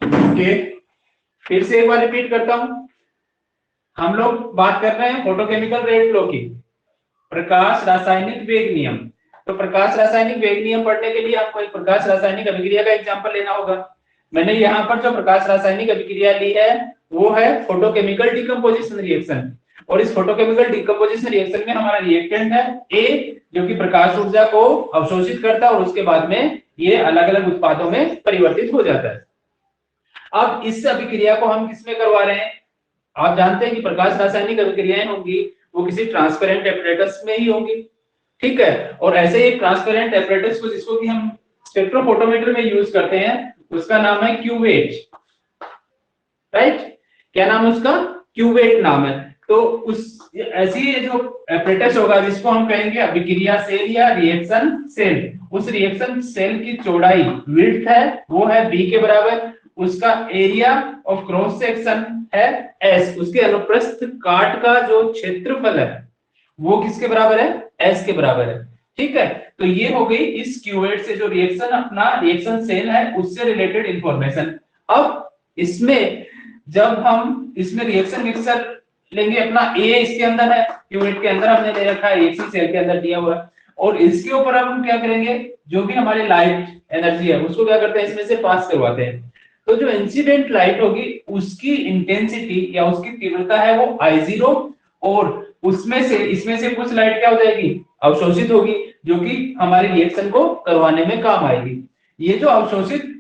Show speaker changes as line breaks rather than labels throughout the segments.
Okay, फिर से एक बार रिपीट करता हूं। हम लोग बात कर रहे हैं फोटोकेमिकल रेट लॉ की, प्रकाश रासायनिक वेग नियम। तो प्रकाश रासायनिक वेग नियम पढ़ने के लिए आपको एक प्रकाश रासायनिक अभिक्रिया का एग्जांपल लेना होगा। मैंने यहाँ पर जो प्रकाश रासायनिक अभिक्रिया ली है वो है फोटोकेमिकल डिकम्पोजिशन रिएक्शन। और इस फोटोकेमिकल डिकम्पोजिशन रिएक्शन में हमारा रिएक्टेंट है ए, जो कि प्रकाश ऊर्जा को अवशोषित करता है और उसके बाद में ये अलग अलग उत्पादों में परिवर्तित हो जाता है। अब इस अभिक्रिया को हम किसमें करवा रहे हैं? आप जानते हैं कि प्रकाश रासायनिक अभिक्रियाएं होंगी वो किसी ट्रांसपेरेंट एपरेटस में ही होंगी, ठीक है। और ऐसे ही ट्रांसपेरेंट एपरेटस को जिसको कि हम स्पेक्ट्रोफोटोमीटर में यूज करते हैं उसका नाम है क्यूवेट, राइट। क्या नाम है उसका? क्यूवेट नाम है। तो उस ऐसी जो एपरेटस होगा जिसको हम कहेंगे अभिक्रिया सेल या रिएक्शन सेल, उस रिएक्शन सेल की चौड़ाई विड्थ है वो है बी के बराबर, उसका एरिया ऑफ क्रॉस सेक्शन है एस, उसके अनुप्रस्थ काट का जो क्षेत्रफल है वो किसके बराबर है? एस के बराबर है, ठीक है। तो ये हो गई इस क्यूवेट से जो रिएक्शन अपना रिएक्शन सेल है उससे रिलेटेड इंफॉर्मेशन। अब इसमें जब हम इसमें रिएक्शन मिक्सर लेंगे, अपना ए इसके अंदर है, क्यूवेट के अंदर हमने ले रखा है, रिएक्शन सेल के अंदर दिया हुआ है, और इसके ऊपर अब हम क्या करेंगे, जो भी हमारी लाइट एनर्जी है उसको क्या करते हैं इसमें से पास करवाते हैं। तो जो इंसिडेंट लाइट होगी उसकी इंटेंसिटी या उसकी तीव्रता है वो I0, और उसमें से इसमें से कुछ लाइट क्या हो जाएगी? अवशोषित होगी, जो कि हमारे रिएक्शन को करवाने में काम आएगी। ये जो अवशोषित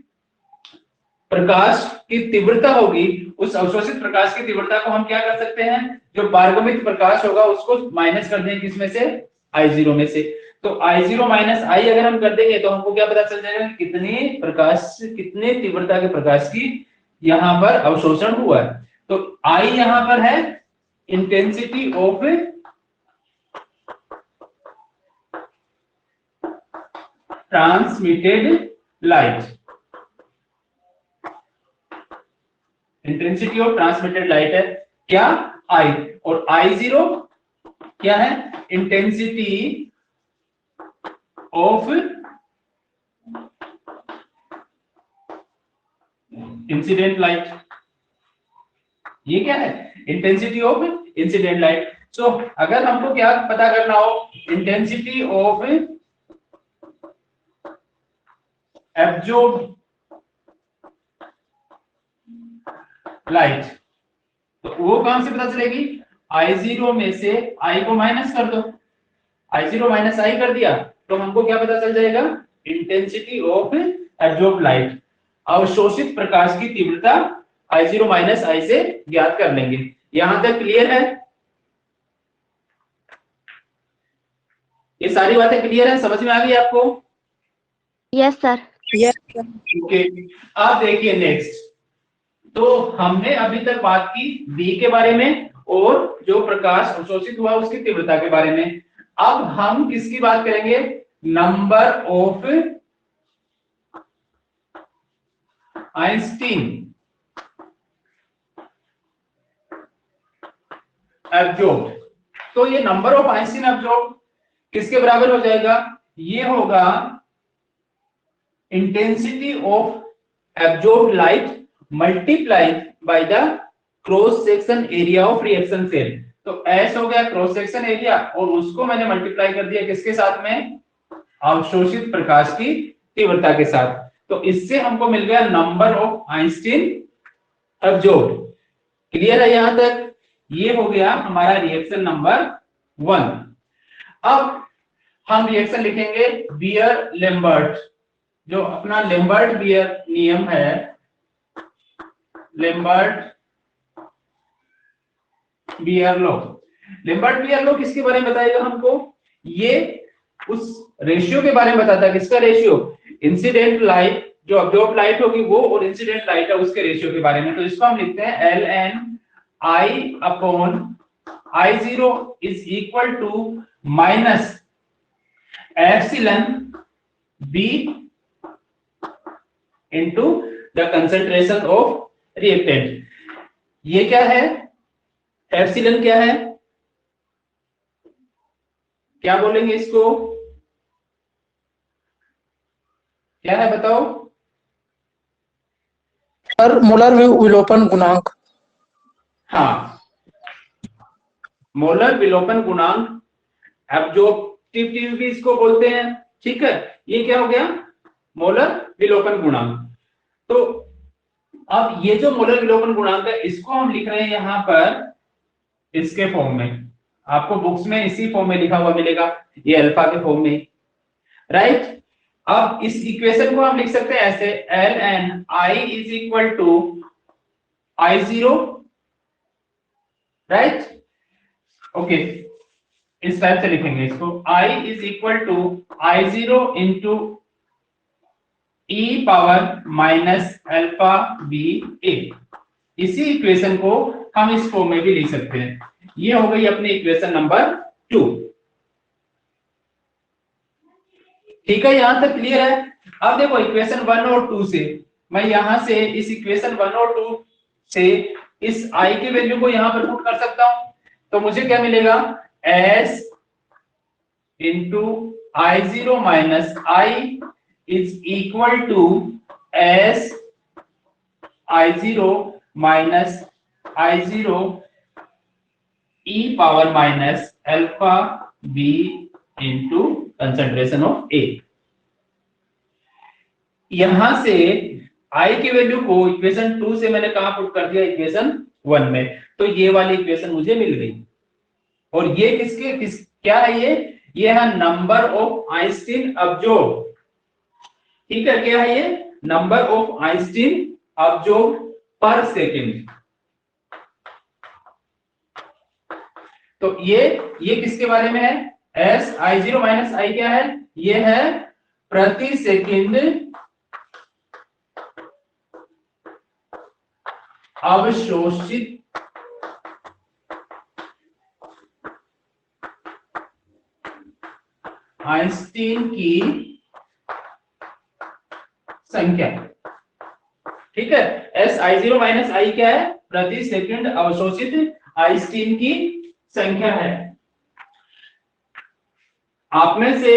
प्रकाश की तीव्रता होगी, उस अवशोषित प्रकाश की तीव्रता को हम क्या कर सकते हैं, जो पारगमित प्रकाश होगा उसको माइनस कर देंगे किसमें से? I0 में से। तो I0 माइनस आई अगर हम कर देंगे तो हमको क्या पता चल जाएगा कितनी प्रकाश, कितने तीव्रता के प्रकाश की यहाँ पर अवशोषण हुआ है। तो I यहाँ पर है intensity of transmitted light, intensity of transmitted light है क्या? I, और I0 क्या है? Intensity of incident light. ये क्या है? Intensity of incident light. So अगर हमको क्या पता करना हो, इंटेंसिटी ऑफ एब्जॉर्ब लाइट, तो वो कहां से पता चलेगी? I0 में से I को माइनस कर दो, I0 माइनस आई कर दिया तो हमको क्या पता चल जाएगा? इंटेंसिटी ऑफ एब्जॉर्ब लाइट, अवशोषित प्रकाश की तीव्रता I0 माइनस आई से ज्ञात कर लेंगे। यहां तक क्लियर है? ये सारी बातें क्लियर है, समझ में आ गई आपको?
Yes sir.
ओके, अब देखिए नेक्स्ट। तो हमने अभी तक बात की बी के बारे में और जो प्रकाश अवशोषित हुआ उसकी तीव्रता के बारे में। अब हम किसकी बात करेंगे? Number of Einstein absorbed. तो ये नंबर ऑफ आइंस्टीन एब्जॉर्ब्ड किसके बराबर हो जाएगा? ये होगा intensity of absorbed light multiplied by the cross section area of reaction cell. तो एस हो गया क्रॉस सेक्शन एरिया और उसको मैंने मल्टीप्लाई कर दिया किसके साथ में? अवशोषित प्रकाश की तीव्रता के साथ। तो इससे हमको मिल गया number of Einstein absorbed. Clear है यहां तक? ये हो गया हमारा रिएक्शन नंबर 1। अब हम रिएक्शन लिखेंगे बियर लेम्बर्ट, जो अपना लेम्बर्ट बियर नियम है, लेम्बर्ट बियर लॉ। लेम्बर्ट बियर लॉ किसके बारे में बताएगा हमको? ये उस रेशियो के बारे में बताता है। किसका रेशियो? इंसिडेंट लाइट, जो अब्जॉर्ब लाइट होगी वो, और इंसिडेंट लाइट है उसके रेशियो के बारे में। तो इसको हम लिखते हैं ln I upon I0 is equal to minus epsilon B into the concentration of reactant. ये क्या है? एप्सिलॉन क्या है? क्या बोलेंगे इसको? क्या है बताओ?
सर मोलर विलोपन गुणांक।
हाँ, मोलर विलोपन गुणांक, एब्जॉर्प्टिव भी इसको बोलते हैं। ठीक है, ये क्या हो गया, मोलर विलोपन गुणांक। तो अब ये जो मोलर विलोपन गुणांक है इसको हम लिख रहे हैं यहां पर इसके फॉर्म में, आपको बुक्स में इसी फॉर्म में लिखा हुआ मिलेगा, ये अल्फा के फॉर्म में, राइट। अब इस इक्वेशन को हम लिख सकते हैं ऐसे, l n I is equal to I zero, right. Okay, इस टाइप से लिखेंगे इसको, I is equal to I zero into e power minus alpha b a. इसी इक्वेशन को हम इस फॉर्म में भी लिख सकते हैं। ये हो गई अपनी इक्वेशन नंबर 2। ठीक है, यहां तक क्लियर है। अब देखो इक्वेशन 1 और 2 से मैं यहां से इस इक्वेशन 1 और 2 से इस I की वैल्यू को यहां पर पुट कर सकता हूं, तो मुझे क्या मिलेगा, S into I zero minus I is equal to S I zero minus I zero e power minus alpha b into concentration of a. यहां से I की वैल्यू को इक्वेशन 2 से मैंने कहां पुट कर दिया, इक्वेशन 1 में, तो ये वाली इक्वेशन मुझे मिल गई। और ये क्या है, ये है नंबर ऑफ आइंस्टीन ऑब्जर्व। ठीक है, क्या है ये, नंबर ऑफ आइंस्टीन ऑब्जर्व पर सेकेंड। तो ये किसके बारे में है, एस आई जीरो माइनस आई क्या है, ये है प्रति सेकंड अवशोषित आइंस्टीन की संख्या। ठीक है, एस आई जीरो माइनस आई क्या है, प्रति सेकंड अवशोषित आइंस्टीन की संख्या है। आप में से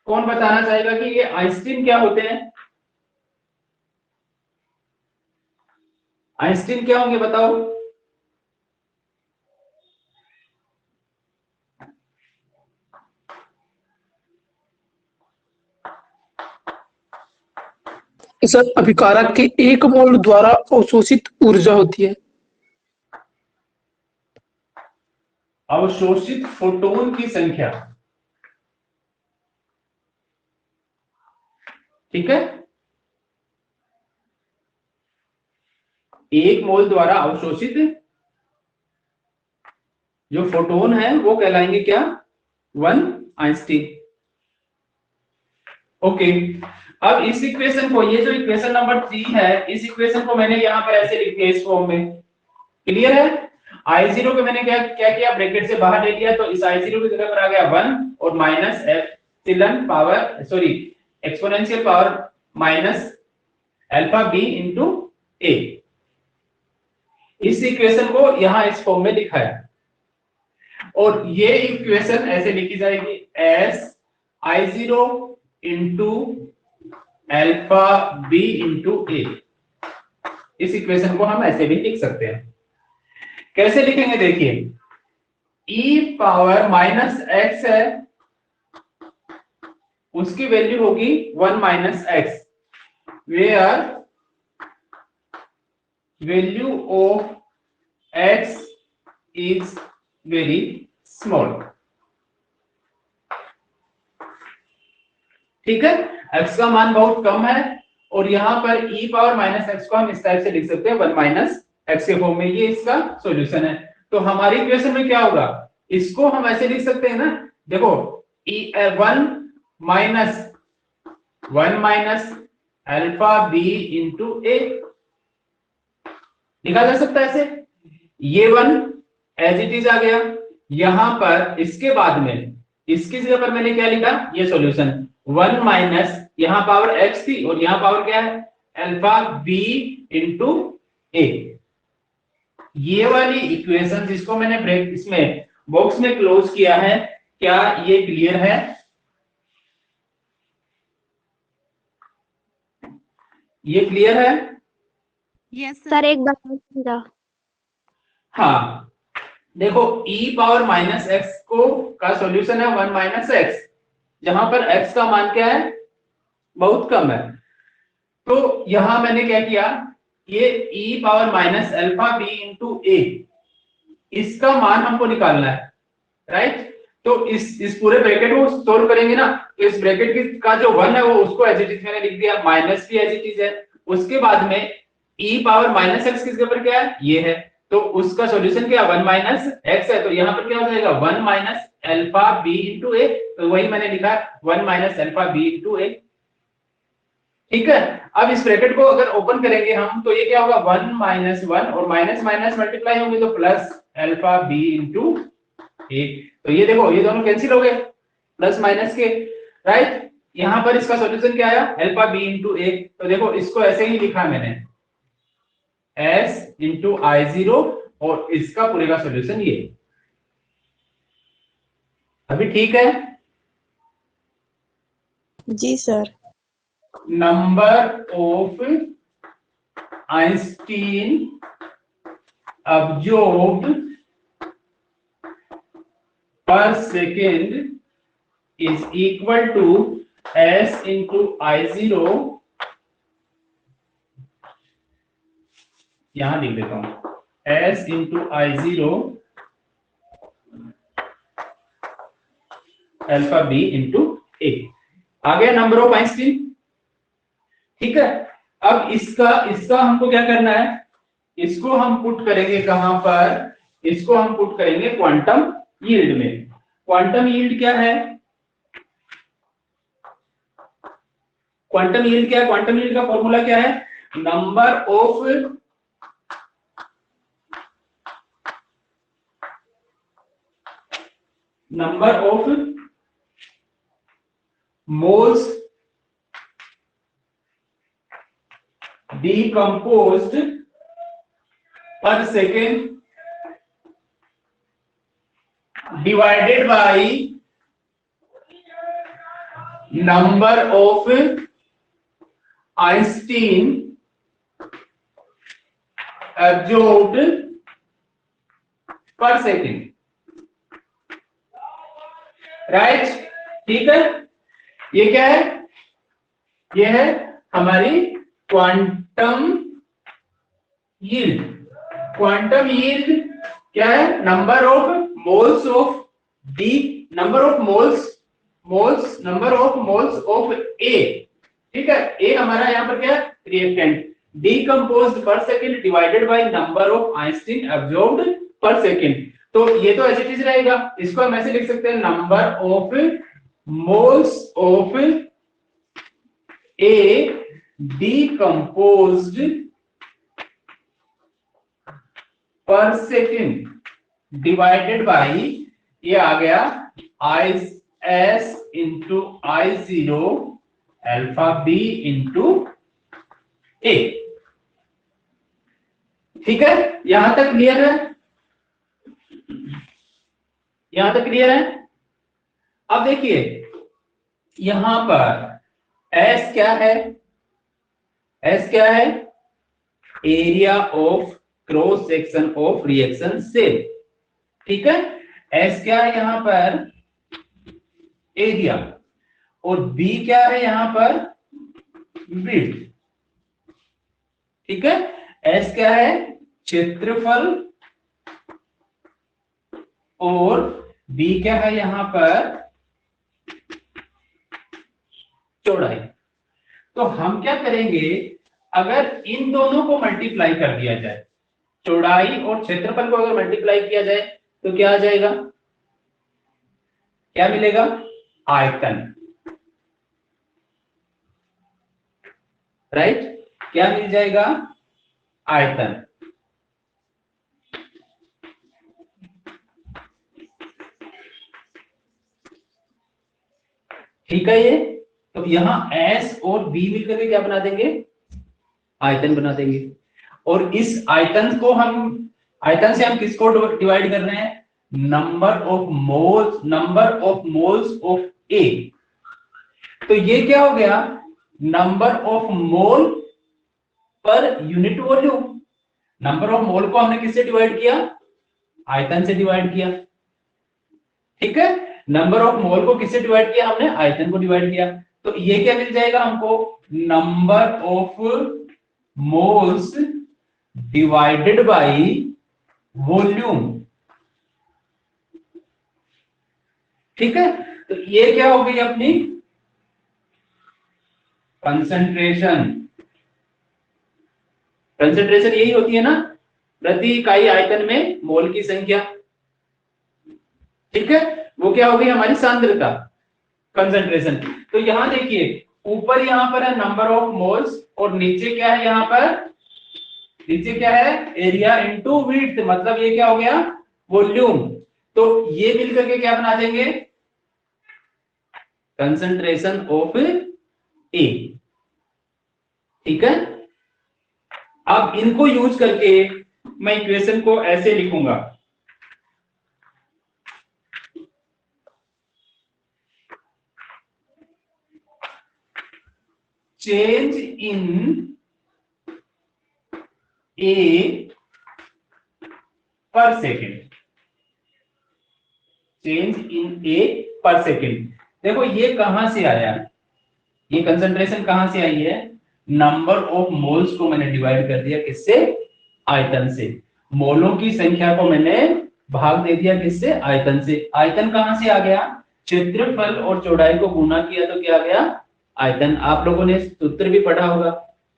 कौन बताना चाहेगा कि ये आइंस्टीन क्या होते हैं, आइंस्टीन क्या होंगे, बताओ।
सर अभिकारक के एक मोल द्वारा अवशोषित ऊर्जा होती है।
अवशोषित फोटोन की संख्या। ठीक है, एक मोल द्वारा अवशोषित जो फोटोन है वो कहलाएंगे क्या, 1 आइंस्टीन। ओके, अब इस इक्वेशन को, ये जो इक्वेशन नंबर 3 है, इस इक्वेशन को मैंने यहां पर ऐसे लिख दिया इस फॉर्म में। क्लियर है, आई जीरो को मैंने क्या क्या किया, ब्रैकेट से बाहर ले लिया, तो इस आई जीरो की जगह पर आ गया 1 और minus epsilon power, sorry exponential power minus alpha b into a. इस इक्वेशन को यहां इस फॉर्म में लिखा है, और ये इक्वेशन ऐसे लिखी जाएगी, s I zero into alpha b into a. इस इक्वेशन को हम ऐसे भी लिख सकते हैं। कैसे लिखेंगे, देखिए, e पावर माइनस एक्स है, उसकी वैल्यू होगी 1 minus x, where value of x is very small. ठीक है, x का मान बहुत कम है, और यहां पर e पावर माइनस एक्स को हम इस टाइप से लिख सकते हैं 1 माइनस एक्स के फॉर्म में। ये इसका सॉल्यूशन है। तो हमारी इक्वेशन में क्या होगा, इसको हम ऐसे लिख सकते हैं ना, देखो 1 माइनस अल्फा बी इंटू ए लिखा जा सकता है ऐसे। ये 1 एज इट इज आ गया, यहां पर इसके बाद में इसकी जगह पर मैंने क्या लिखा, ये सॉल्यूशन 1 माइनस, यहां पावर x थी और यहां पावर क्या है, अल्फा बी इंटू ए। ये वाली इक्वेशन जिसको मैंने ब्रेक इसमें बॉक्स में क्लोज किया है, क्या ये क्लियर है? ये क्लियर है?
Yes sir.
सर एक बार और समझाओ।
हाँ, देखो e पावर माइनस एक्स को का सॉल्यूशन है 1 माइनस एक्स, जहां पर x का मान क्या है, बहुत कम है। तो यहां मैंने क्या किया, ये e power minus alpha b into a, इसका मान हमको निकालना है, राइट। तो इस पूरे ब्रैकेट को सोल्व करेंगे ना, तो इस ब्रैकेट की का जो 1 है वो उसको एज इट इज मैंने लिख दिया, माइनस भी एज इट इज है। उसके बाद में e पावर माइनस एक्स किसके ऊपर क्या है, ये है, तो उसका सॉल्यूशन क्या 1 माइनस एक्स है, तो यहाँ पर क्या हो जाएगा 1 minus alpha b into a, तो वही मैंने लिखा 1 माइनस अल्फा बी इंटू ए। ठीक है, अब इस ब्रैकेट को अगर ओपन करेंगे हम, तो ये क्या होगा 1 माइनस 1 और माइनस माइनस मल्टीप्लाई होंगे तो plus alpha b into a. तो ये देखो ये दोनों कैंसिल हो गए प्लस माइनस के, राइट। यहां पर इसका सॉल्यूशन क्या आया अल्फा बी इंटू ए, तो देखो इसको ऐसे ही लिखा मैंने s इंटू आई जीरो, और इसका पूरे का सॉल्यूशन ये। अभी ठीक है?
जी sir.
Number of einstein absorbed per second is equal to s into I zero, यहां लिख देता हूं s into I zero alpha b into a. आ गया नंबर ऑफ आइंस्टीन। ठीक है, अब इसका हमको क्या करना है, इसको हम पुट करेंगे कहां पर, इसको हम पुट करेंगे क्वांटम यील्ड में। क्वांटम यील्ड क्या है, क्वांटम यील्ड क्या है, क्वांटम यील्ड का फॉर्मूला क्या है, number of moles decomposed per second divided by number of Einstein absorbed per second, right. ठीक है, ये क्या है, ये है हमारी क्वांटम यील्ड। क्वांटम यील्ड क्या है, number of moles of d, number of moles of a. ठीक है, ए हमारा यहाँ पर क्या है reactant, decomposed per second divided by number of einstein absorbed per second. तो ये तो एज इट इज रहेगा, इसको हम ऐसे लिख सकते हैं number of moles of A decomposed per second divided by, ये आ गया is into I zero alpha b into a। ठीक है, यहां तक क्लियर है, यहां तक क्लियर है। अब देखिए यहां पर S क्या है, S क्या है, area of cross section of reaction cell. ठीक है, S क्या है यहां पर एरिया, और B क्या है यहां पर विड्थ। ठीक है, S क्या है क्षेत्रफल, और B क्या है यहां पर चौड़ाई। तो हम क्या करेंगे, अगर इन दोनों को मल्टीप्लाई कर दिया जाए, चौड़ाई और क्षेत्रफल को अगर मल्टीप्लाई किया जाए तो क्या आ जाएगा, क्या मिलेगा, आयतन, राइट। क्या मिल जाएगा, आयतन। ठीक है, ये तो यहां S और B मिलकर के क्या बना देंगे, आयतन बना देंगे। और इस आयतन को हम, आयतन से हम किसको डिवाइड कर रहे हैं, नंबर ऑफ मोल्स ऑफ ए। तो ये क्या हो गया, number of mole per unit volume. Number of mole को हमने किससे डिवाइड किया? आयतन से डिवाइड किया। ठीक है, नंबर ऑफ मोल को किससे डिवाइड किया? हमने आयतन को डिवाइड किया। तो ये क्या मिल जाएगा हमको? Number of moles divided by volume. ठीक है, तो ये क्या हो गई अपनी कंसंट्रेशन। कंसंट्रेशन यही होती है ना, प्रति इकाई आयतन में मोल की संख्या। ठीक है, वो क्या हो गई हमारी सांद्रता, कंसंट्रेशन। तो यहां देखिए, ऊपर यहां पर है नंबर ऑफ मोल्स और नीचे क्या है? यहां पर नीचे क्या है? एरिया इनटू विड्थ, मतलब ये क्या हो गया? वॉल्यूम। तो ये मिलकर के क्या बना देंगे? Concentration of a. ठीक है, अब इनको यूज करके मैं इक्वेशन को ऐसे लिखूंगा, चेंज इन ए पर सेकेंड। चेंज इन ए पर सेकेंड। देखो ये कहां से आया? ये कंसंट्रेशन कहां से आई है? नंबर ऑफ मोल्स को मैंने डिवाइड कर दिया किससे? आयतन से। मोलों की संख्या को मैंने भाग दे दिया किससे? आयतन से। आयतन कहां से आ गया? क्षेत्रफल और चौड़ाई को गुना किया तो क्या आ गया? आयतन। आप लोगों ने सूत्र भी पढ़ा होगा।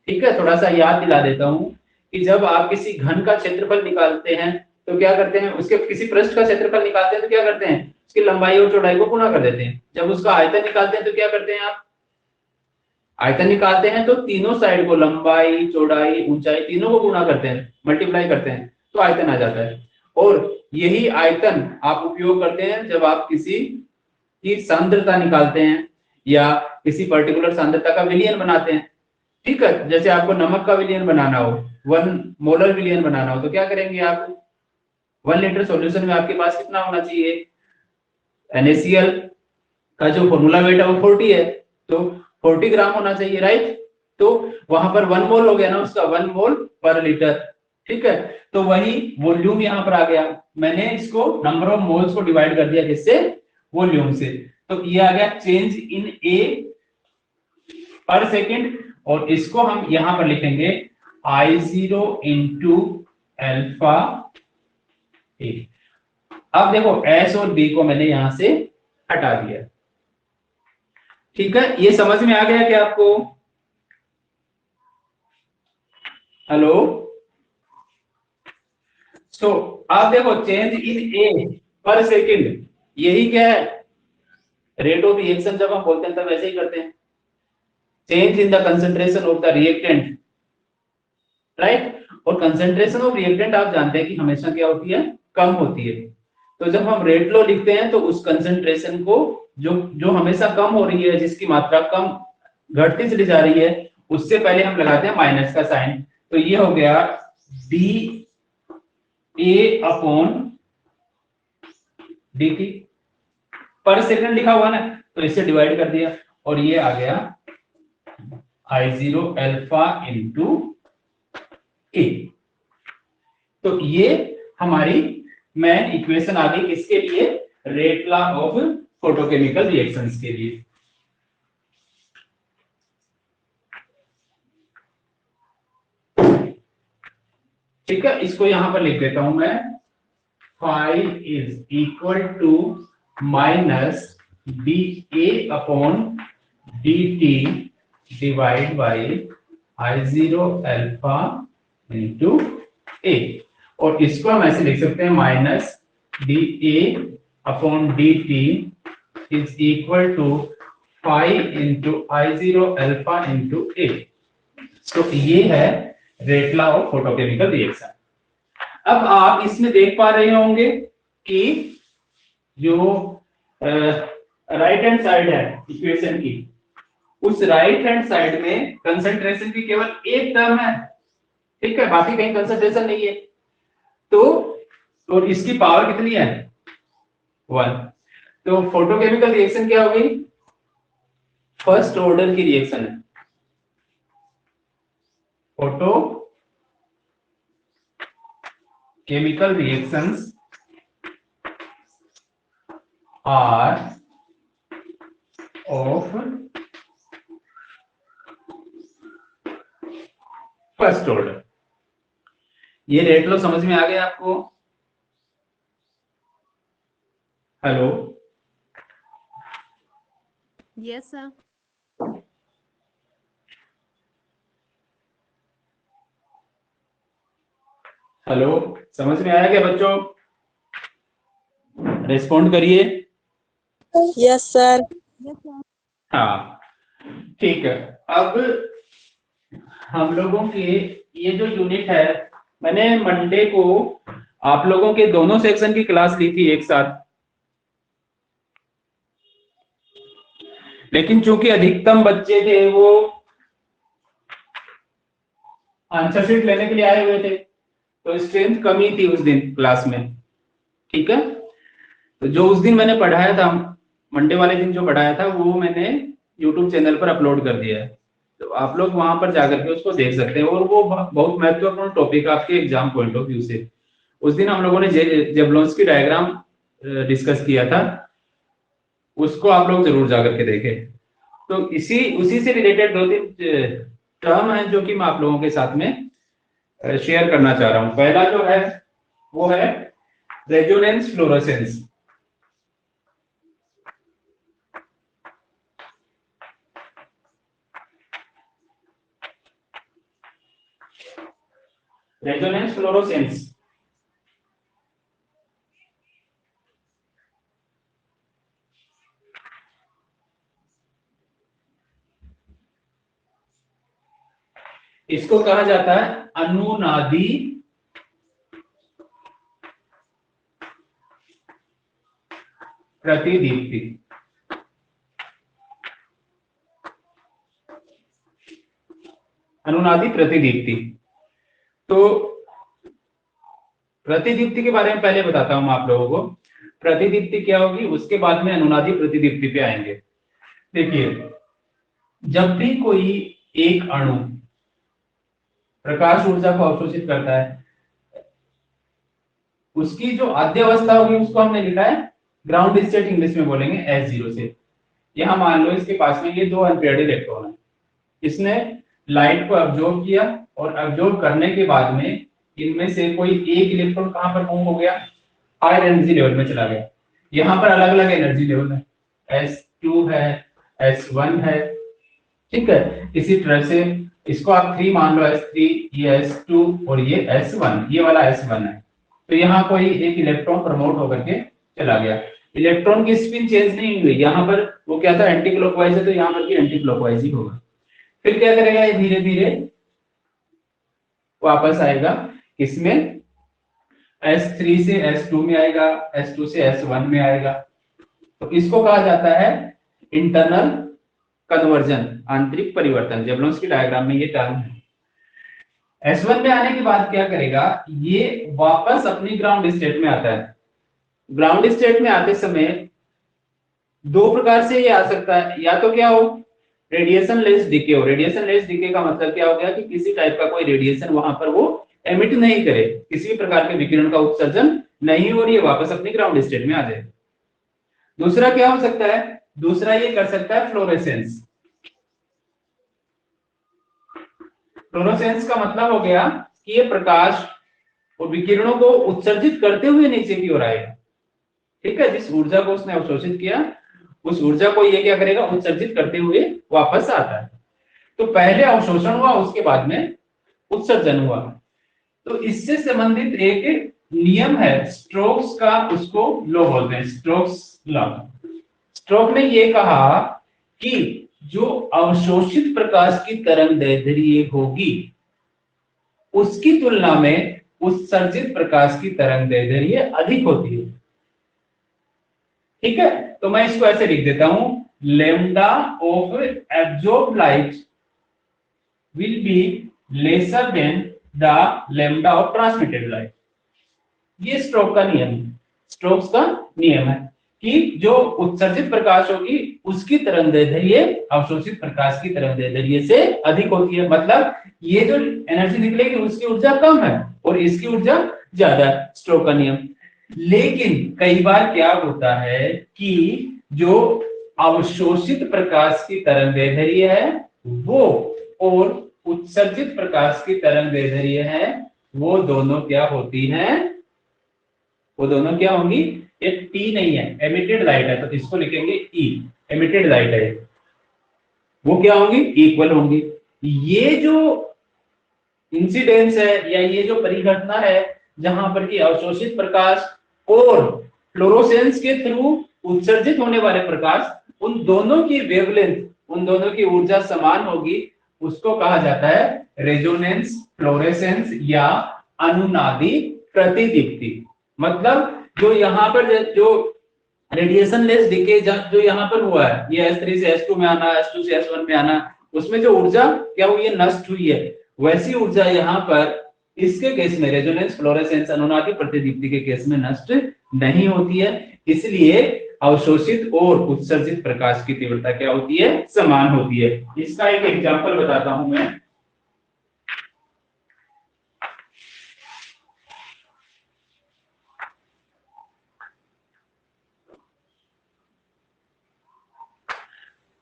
ठीक है, थोड़ा सा याद दिला देता हूं कि जब आप किसी घन का क्षेत्रफल निकालते हैं तो क्या करते हैं? उसके किसी पृष्ठ का क्षेत्रफल निकालते हैं तो क्या करते हैं? उसकी लंबाई और चौड़ाई को गुना कर देते हैं। जब उसका आयतन निकालते हैं तो क्या करते हैं आप? आयतन निकालते हैं तो तीनों साइड को, लंबाई, चौड़ाई, ऊंचाई, तीनों को गुना करते हैं, मल्टीप्लाई करते हैं, तो आयतन आ जाता है। और यही आयतन आप उपयोग करते हैं जब आप किसी की सांद्रता निकालते हैं या किसी पर्टिकुलर सांद्रता का विलयन बनाते हैं। ठीक है, जैसे आपको नमक का विलयन बनाना हो, 1 मोलर विलयन बनाना हो, तो क्या करेंगे आप? 1 लीटर सॉल्यूशन में आपके पास कितना होना चाहिए? NaCl का जो फॉर्मूला वेट है वो 40 है, तो 40 ग्राम होना चाहिए, राइट? तो वहां पर 1 मोल हो गया ना उसका, 1 मोल पर लीटर। ठीक है, तो वही वॉल्यूम यहां पर आ गया। मैंने इसको नंबर ऑफ मोल्स को डिवाइड कर दिया किससे? वॉल्यूम से। तो ये आ गया चेंज इन ए पर सेकेंड, और इसको हम यहां पर लिखेंगे I0 इंटू अल्फा ए। अब देखो S और B को मैंने यहां से हटा दिया। ठीक है, ये समझ में आ गया क्या आपको? हेलो, तो आप देखो चेंज इन ए पर सेकेंड, यही क्या है? रेट ऑफ रिएक्शन जब हम बोलते हैं तब ऐसे ही करते हैं। Change in the concentration of the reactant, right? और कंसंट्रेशन ऑफ रिएक्टेंट आप जानते हैं कि हमेशा क्या होती है? कम होती है। तो जब हम रेट लॉ लिखते हैं तो उस कंसंट्रेशन को जो हमेशा कम हो रही है, जिसकी मात्रा कम घटती चली जा रही है, उससे पहले हम लगाते हैं माइनस का साइन। तो ये हो गया D a upon d T. पर सेकंड लिखा हुआ ना, तो इससे डिवाइड कर दिया और ये आ गया I0 अल्फा इंटू ए। तो ये हमारी मेन इक्वेशन आ गई किसके लिए? Rate law of photochemical reactions के लिए। ठीक है, इसको यहां पर लिख देता हूं मैं, phi is equal to minus d a upon d t divide by I0 alpha into a. और इसको हम ऐसे लिख सकते हैं minus d a upon d t is equal to phi into I0 alpha into a. तो ये है rate law of photochemical reaction. अब आप इसमें देख पा रहे होंगे कि जो राइट हैंड साइड है इक्वेशन की, उस राइट हैंड साइड में कंसंट्रेशन की केवल एक टर्म है। ठीक है, बाकी कहीं कंसंट्रेशन नहीं है। तो और इसकी पावर कितनी है? 1। तो फोटोकेमिकल रिएक्शन क्या होगी? फर्स्ट ऑर्डर की रिएक्शन है। Photo chemical reactions are of first order. ये रेट लो समझ में आ गया आपको? Hello,
Yes, sir.
हेलो, समझ में आया क्या बच्चों? रिस्पॉन्ड करिए।
Yes sir.
Yes, sir.
हाँ, ठीक है। अब हम लोगों के ये जो यूनिट है, मैंने मंडे को आप लोगों के दोनों सेक्शन की क्लास ली थी एक साथ, लेकिन चूंकि अधिकतम बच्चे थे वो आंसर शीट लेने के लिए आए हुए थे, तो स्ट्रेंथ कमी थी उस दिन क्लास में। ठीक है, तो जो उस दिन मैंने पढ़ाया था, मंडे वाले दिन जो पढ़ाया था, वो मैंने यूट्यूब चैनल पर अपलोड कर दिया है, तो आप लोग वहां पर जाकर के उसको देख सकते हैं। और वो बहुत महत्वपूर्ण टॉपिक आपके एग्जाम पॉइंट ऑफ व्यू से। उस दिन हम लोगों ने जेबलोन्स की डायग्राम डिस्कस किया था, उसको आप लोग जरूर जाकर के देखें। तो उसी से रिलेटेड 2-3 टर्म है जो कि मैं आप लोगों के साथ में शेयर करना चाह रहा हूं। पहला जो है वो है रेजोनेंस फ्लोरोसेंस। रेजोनेंस फ्लोरोसेंस इसको कहा जाता है अनुनादी प्रतिदीप्ति। अनुनादी प्रतिदीप्ति। तो प्रतिदीप्ति के बारे में पहले बताता हूं मैं आप लोगों को। प्रतिदीप्ति क्या होगी, उसके बाद में अनुनादी प्रतिदीप्ति पे आएंगे। देखिए, जब भी कोई एक अणु प्रकाश ऊर्जा को अवशोषित करता है, उसकी जो आद्यावस्था होगी उसको हमने लिखा है ग्राउंड स्टेट, इंग्लिश में बोलेंगे S0 से। यहां मान लो इसके पास में ये 2 अनपेयर्ड इलेक्ट्रॉन है, इसने लाइट को अब्जॉर्ब किया और अब्जॉर्ब करने के बाद में इनमें से कोई एक इलेक्ट्रॉन कहां पर मूव हो गया, हायर एनर्जी लेवल में चला गया। यहाँ पर अलग अलग एनर्जी लेवल है, S2 है, S1 है। ठीक है, इसी तरह से इसको आप 3 मान लो, S3, ये S2 और ये S1, ये वाला S1 है। तो यहाँ कोई एक इलेक्ट्रॉन प्रमोट होकर के चला गया। इलेक्ट्रॉन की स्पिन चेंज नहीं हुई, यहाँ पर वो क्या था, एंटी क्लॉकवाइज है, तो यहाँ पर भी एंटी क्लॉकवाइज ही होगा। फिर क्या करेगा, ये धीरे धीरे वापस आएगा किसमें, S3 से S2 में आएगा, S2 से S1 में आएगा। तो इसको कहा जाता है इंटरनल कन्वर्जन, आंतरिक परिवर्तन। जेबलोन्स की डायग्राम में ये टर्म है। S1 में आने के बाद क्या करेगा, ये वापस अपनी ग्राउंड स्टेट में आता है। ग्राउंड स्टेट में आते समय 2 प्रकार से ये आ सकता है, या तो क्या हो, रेडिएशन लेस डिके हो। रेडिएशन लेस डिके का मतलब क्या हो गया कि किसी टाइप का कोई रेडिएशन वहां पर वो एमिट नहीं करे, किसी भी प्रकार के विकिरण का उत्सर्जन नहीं हो, और ये वापस अपनी ग्राउंड स्टेट में आ जाए। दूसरा क्या हो सकता है, दूसरा ये कर सकता है फ्लोरेसेंस। फ्लोरोसेंस का मतलब हो गया कि ये प्रकाश और विकिरणों को उत्सर्जित करते हुए नीचे की ओर आएगा। ठीक है, जिस ऊर्जा को उसने अवशोषित किया, उस ऊर्जा को ये क्या करेगा, उत्सर्जित करते हुए वापस आता है। तो पहले अवशोषण हुआ, उसके बाद में उत्सर्जन हुआ। तो इससे संबंधित एक नियम है स्टोक्स का, उसको लॉ बोलते हैं, स्टोक्स लॉ। स्टोक ने ये कहा कि जो अवशोषित प्रकाश की तरंगदैर्ध्य होगी, उसकी तुलना में उत्सर्जित प्रकाश की तरंगदैर्ध्य अधिक होती है। ठीक है, तो मैं इसको ऐसे लिख देता हूं, lambda of absorbed light will be lesser than the lambda of transmitted light. ये स्टोक का नियम है, स्टोक्स का नियम है। कि जो उत्सर्जित प्रकाश होगी उसकी तरंगदैर्ध्य अवशोषित प्रकाश की तरंगदैर्ध्य से अधिक होती है। मतलब ये जो एनर्जी निकलेगी उसकी ऊर्जा कम है और इसकी ऊर्जा ज्यादा है, स्टोक का नियम। लेकिन कई बार क्या होता है कि जो अवशोषित प्रकाश की तरंगदैर्ध्य है वो और उत्सर्जित प्रकाश की तरंगदैर्ध्य है वो दोनों क्या होती हैं, वो दोनों क्या होंगी, ये टी नहीं है, एमिटेड लाइट है तो इसको लिखेंगे ई, एमिटेड लाइट है, वो क्या होंगी, इक्वल होंगी। ये जो इंसिडेंस है या ये जो परिघटना है जहां पर कि अवशोषित प्रकाश और फ्लोरोसेंस के थ्रू उत्सर्जित होने वाले प्रकाश, उन दोनों की वेवलेंथ, उन दोनों की ऊर्जा समान होगी, उसको कहा जाता है रेजोनेंस फ्लोरेसेंस या अनुनादी प्रतिदीप्ति। मतलब जो यहाँ पर जो रेडिएशन लेस डिके जो यहाँ पर हुआ है, ये S3 से S2 में आना, S2 से S1 में आना, उसमें जो ऊर्जा क्या हुई है, नष्ट हुई है, वैसी ऊर्जा यहाँ पर इसके केस में रेजोनेंस फ्लोरेसेंस अनुनादी प्रतिदीप्ति के केस में नष्ट नहीं होती है। इसलिए अवशोषित और उत्सर्जित प्रकाश की तीव्रता क्या होती है, समान होती है। इसका एक एग्जांपल बताता हूं मैं।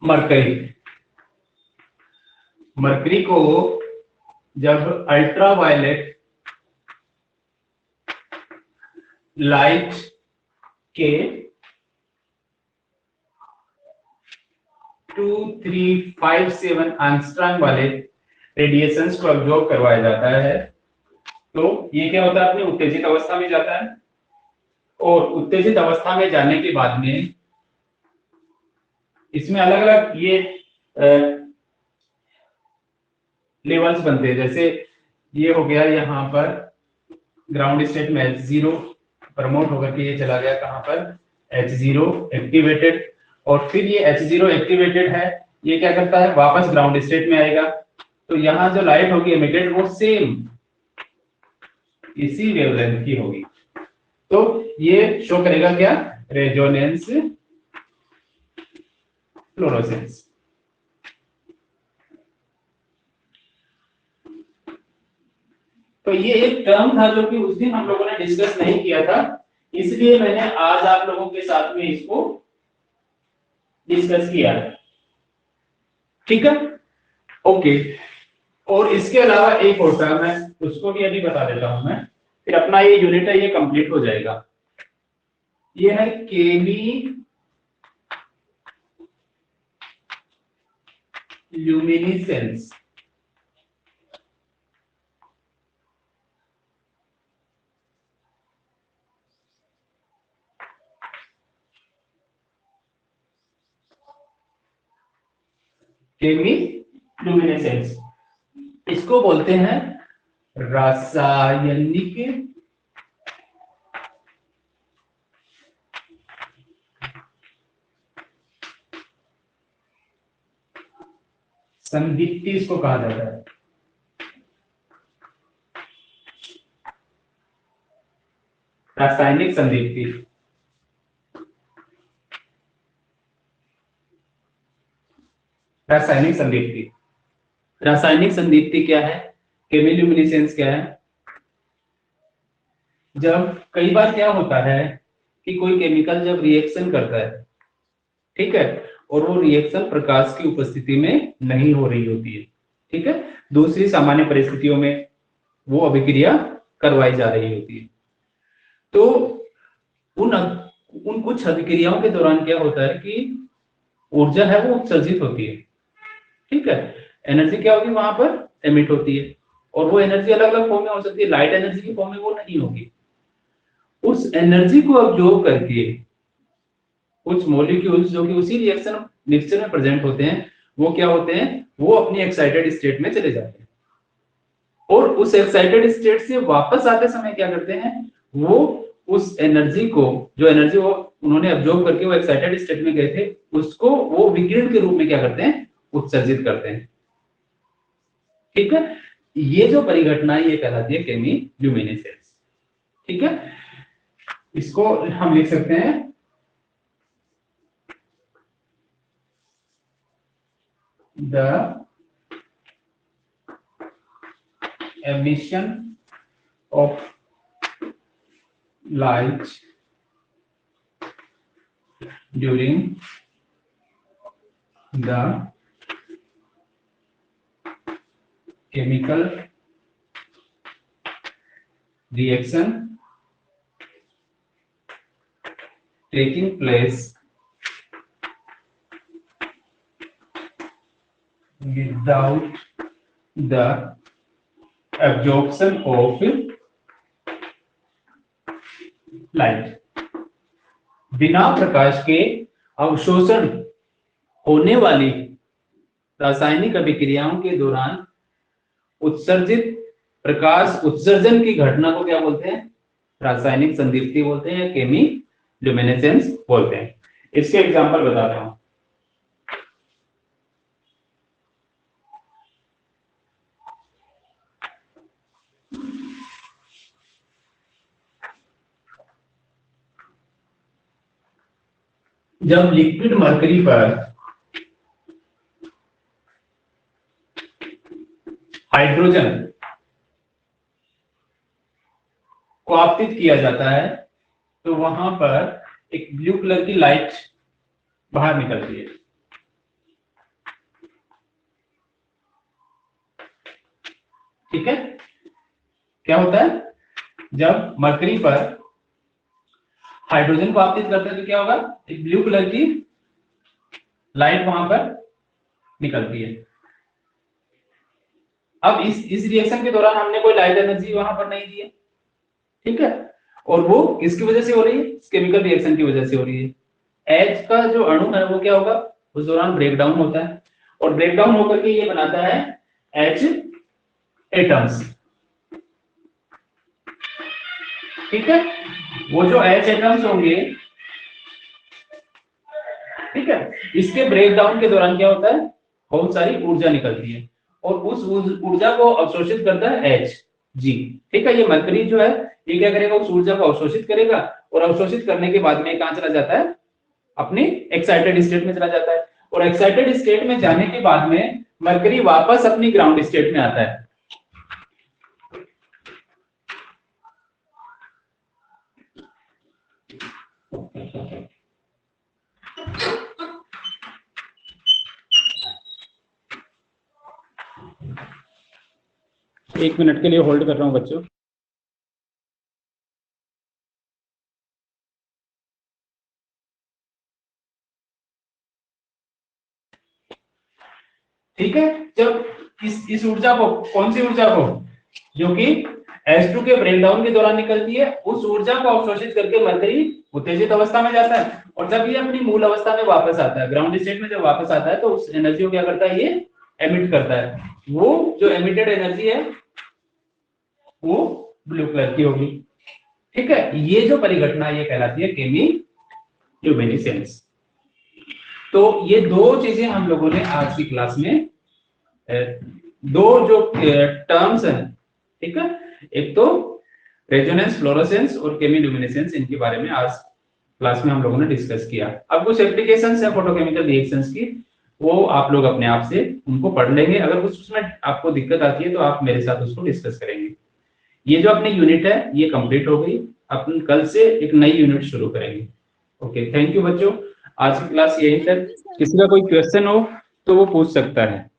मरकरी, मरकरी को जब अल्ट्रावायलेट लाइट के 2357 एंगस्ट्रॉम वाले रेडिएशंस को अब्जॉर्ब करवाया जाता है तो ये क्या होता है, अपनी उत्तेजित अवस्था में जाता है और उत्तेजित अवस्था में जाने के बाद में इसमें अलग अलग ये लेवल्स बनते हैं। जैसे ये हो गया यहाँ पर ग्राउंड स्टेट में H0 प्रमोट होकर के ये चला गया कहाँ पर, H0 एक्टिवेटेड, और फिर ये H0 एक्टिवेटेड है, ये क्या करता है, वापस ग्राउंड स्टेट में आएगा। तो यहाँ जो लाइट होगी एमिटेड वो सेम इसी वेवलेंथ की होगी। तो ये शो करेगा क्या, रेजोनेंस फ्लोरोसेंस। तो ये एक टर्म था जो कि उस दिन हम लोगों ने डिस्कस नहीं किया था, इसलिए मैंने आज आप लोगों के साथ में इसको डिस्कस किया। ठीक है, ओके। और इसके अलावा एक और टर्म है, उसको भी अभी बता देता हूं मैं, फिर अपना ये यूनिट है ये कंप्लीट हो जाएगा। ये है केमी ल्यूमिनेसेंस। केमी ल्यूमिनेसेंस, इसको बोलते हैं रासायनिक संदीप्ति, इसको कहा जाता है। रासायनिक संदीप्ति, रासायनिक संदीप्ति, रासायनिक संदीप्ति क्या है, केमिल्यूमिनेसेंस क्या है। जब कई बार क्या होता है कि कोई केमिकल जब रिएक्शन करता है, ठीक है, और वो रिएक्शन प्रकाश की उपस्थिति में नहीं हो रही होती है, ठीक है, दूसरी सामान्य परिस्थितियों में वो अभिक्रिया करवाई जा रही होती है, तो उन कुछ अभिक्रियाओं के दौरान क्या होता है कि ऊर्जा है वो उत्सर्जित होती है, ठीक है, एनर्जी क्या होगी वहां पर एमिट होती है, और वो एनर्जी अलग अलग फॉर्म में हो सकती है, लाइट एनर्जी की फॉर्म में वो नहीं होगी। उस एनर्जी को अब्जॉर्ब करके कुछ मॉलिक्यूल्स जो कि उसी रिएक्शन मिक्सचर में प्रेजेंट होते हैं, वो क्या होते हैं, वो अपनी एक्साइटेड स्टेट में चले जाते हैं, और उस एक्साइटेड स्टेट से वापस आते समय क्या करते हैं, वो उस एनर्जी को, जो एनर्जी वो उन्होंने अब्जॉर्ब करके वो एक्साइटेड स्टेट में गए थे, उसको वो विकिरण के रूप में क्या करते हैं, उत्सर्जित करते हैं। ठीक है, ये जो परिघटना है ये कहलाती है केमिल्यूमिनेसेंस। ठीक है, इसको हम लिख सकते हैं the emission of light during the chemical reaction taking place without the absorption of light, बिना प्रकाश के अवशोषण होने वाली रासायनिक अभिक्रियाओं के दौरान उत्सर्जित प्रकाश उत्सर्जन की घटना को क्या बोलते हैं? रासायनिक संदीप्ति बोलते हैं या केमिल्यूमिनेसेंस बोलते हैं। इसके एग्जांपल बताता हूं। जब लिक्विड मरकरी पर हाइड्रोजन को आपतित किया जाता है तो वहां पर एक ब्लू कलर की लाइट बाहर निकलती है। ठीक है, क्या होता है? जब मरकरी पर हाइड्रोजन को आपतित करते हैं तो क्या होगा? एक ब्लू कलर की लाइट वहां पर निकलती है। अब इस रिएक्शन के दौरान हमने कोई लाइट एनर्जी वहां पर नहीं दी है, ठीक है, और वो किसकी वजह से हो रही है? केमिकल रिएक्शन की वजह से हो रही है। एच का जो अणु है वो क्या होगा? उस दौरान ब्रेक डाउन होता है और ब्रेक डाउन होकर के ये बनाता है एच एटम्स। ठीक है, वो जो एच एटम्स होंगे, ठीक है, इसके ब्रेक डाउन के दौरान क्या होता है? बहुत सारी ऊर्जा निकलती है और उस ऊर्जा को अवशोषित करता है एच जी। ठीक है, ये मरकरी जो है ये क्या करेगा? उस ऊर्जा को अवशोषित करेगा और अवशोषित करने के बाद में कहां चला जाता है? अपने एक्साइटेड स्टेट में चला जाता है और एक्साइटेड स्टेट में जाने के बाद में मरकरी वापस अपनी ग्राउंड स्टेट में आता है। एक मिनट के लिए होल्ड कर रहा हूं बच्चों। ठीक है, जब इस ऊर्जा को, कौन सी ऊर्जा को? जो कि H2 के ब्रेकडाउन के दौरान निकलती है, उस ऊर्जा को अवशोषित करके मरकरी उत्तेजित अवस्था में जाता है और जब ये अपनी मूल अवस्था में वापस आता है, ग्राउंड स्टेट में जब वापस आता है तो उस एनर्जी को क्या करता है? ये एमिट करता है। वो जो एमिटेड एनर्जी है वो ब्लू कलर की होगी। ठीक है, ये जो परिघटना ये कहलाती है केमिल्यूमिनेसेंस। तो ये दो चीजें हम लोगों ने आज की क्लास में, दो जो टर्म्स हैं, ठीक है, एक तो रेजोनेंस फ्लोरोसेंस और केमिल्यूमिनेसेंस, इनके बारे में आज क्लास में हम लोगों ने डिस्कस किया। अब कुछ एप्लीकेशंस है फोटोकेमिकल रिएक्शंस की, वो आप लोग अपने आप से उनको पढ़ लेंगे। अगर कुछ उसमें आपको दिक्कत आती है तो आप मेरे साथ उसको डिस्कस करेंगे। ये जो अपनी यूनिट है ये कंप्लीट हो गई, अपन कल से एक नई यूनिट शुरू करेंगे। ओके, थैंक यू बच्चों, आज की क्लास यही तक। किसी का कोई क्वेश्चन हो तो वो पूछ सकता है।